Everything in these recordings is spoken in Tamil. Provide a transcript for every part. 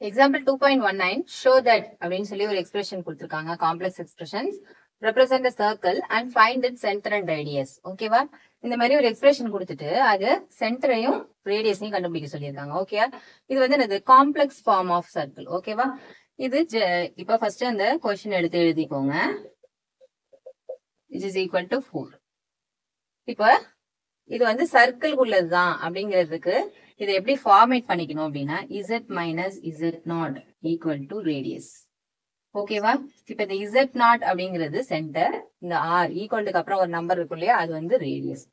Example 2.19 show that அப்படின்னு சொல்லி ஒரு எக்ஸ்பிரஷன் கொடுத்திருக்காங்க. Complex expressions represent a circle and find its center and radius. ஓகேவா? இந்த மாதிரி ஒரு எக்ஸ்பிரஷன் கொடுத்துட்டு அது சென்டரையும் ரேடியஸையும் கண்டுபிடிக்க சொல்லியிருக்காங்க. ஓகேவா? இது வந்து என்னது காம்ப்ளெக்ஸ் ஃபார்ம் ஆஃப் சர்க்கிள். ஓகேவா? இது இப்ப ஃபர்ஸ்ட் அந்த क्वेश्चन எடுத்து எழுதிக்கோங்க. which is equal to 4. இப்ப இது வந்து சர்க்கிள் உள்ளதுதான் அப்படிங்கிறதுக்கு இதை எப்படி ஃபார்மேட் பண்ணிக்கணும் அப்படின்னா z minus z0 equal to radius. ஓகேவா? இப்ப இந்த z0 அப்படிங்கிறது சென்டர், இந்த r ஈக்குவல்டுக்கு அப்புறம் ஒரு நம்பர் இருக்கும் இல்லையா, அது வந்து ரேடியஸ்.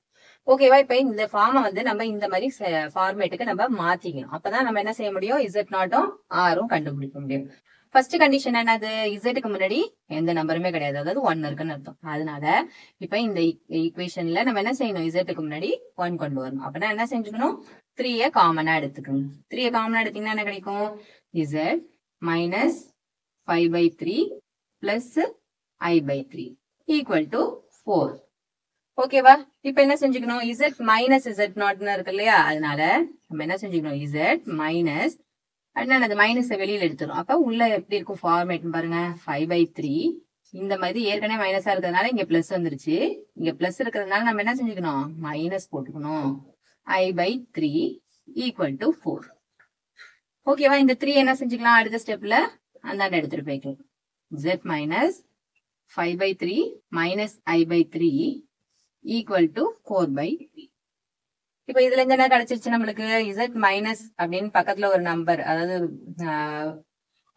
ஓகேவா? இப்ப இந்த ஃபார்மை வந்து நம்ம இந்த மாதிரி ஃபார்மேட்டுக்கு நம்ம மாத்திக்கணும். அப்பதான் நம்ம என்ன செய்ய முடியும், z0ம் r-ம் கண்டுபிடிக்க முடியும். ஃபர்ஸ்ட் கண்டிஷன் என்னது, z-க்கு முன்னாடி எந்த நம்பருமே கிடையாது, அதாவது 1 இருக்குன்னு அர்த்தம். அதனால இப்ப இந்த ஈக்குவேஷன்ல நம்ம என்ன செய்யணும், z-க்கு முன்னாடி 1 கொண்டு வரணும். அப்படின்னா என்ன செஞ்சுக்கணும், 3-ய காமனா எடுத்துக்கணும். 3-ய காமனா எடுத்தீங்கன்னா என்ன கிடைக்கும், z minus 5/3 plus I/3 equal to 4. ஓகேவா? இப்ப என்ன செஞ்சுக்கணும், z minus z0 இருக்கு இல்லையா, அதனால நம்ம என்ன செஞ்சுக்கணும், z minus என்னது மைனஸ் வெளியில எடுத்துரும். அப்ப உள்ள எப்படி இருக்கும் ஃபார்மேட் பாருங்க, 5/3 இந்த மாதிரி ஏற்கனவே மைனஸா இருக்கிறதுனால இங்க பிளஸ் வந்துருச்சு. இங்க பிளஸ் இருக்கிறதுனால நம்ம என்ன செஞ்சுக்கணும், மைனஸ் போட்டுக்கணும். I/3 equal to 4. ஓகேவா? இந்த 3 என்ன செஞ்சுக்கலாம், அடுத்த ஸ்டெப்ல அந்தாண்ட எடுத்துட்டு போய்க்கலாம். z minus 5/3 minus I/3 equal to 4/3. இப்ப இதுல இருந்து என்ன கிடைச்சிருச்சு நம்மளுக்கு, z மைனஸ் அப்படின்னு பக்கத்துல ஒரு நம்பர், அதாவது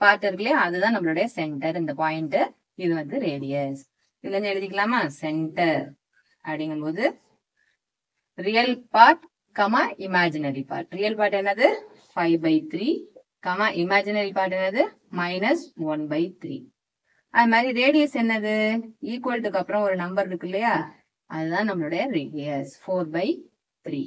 பார்ட் இருக்கு இல்லையா, அதுதான் நம்மளுடைய சென்டர். இந்த பாயிண்ட் இது வந்து ரேடியஸ். இதுல இருந்து எழுதிக்கலாமா, சென்டர் அப்படிங்கும் போது real part comma imaginary part. Real part என்னது 5/3 கமா இமேஜினரி பார்ட் என்னது -1/3. அது மாதிரி ரேடியஸ் என்னது, ஈக்குவல்டுக்கு அப்புறம் ஒரு நம்பர் இருக்கு இல்லையா, அதுதான் நம்மளுடைய ரேடியஸ் 4/3.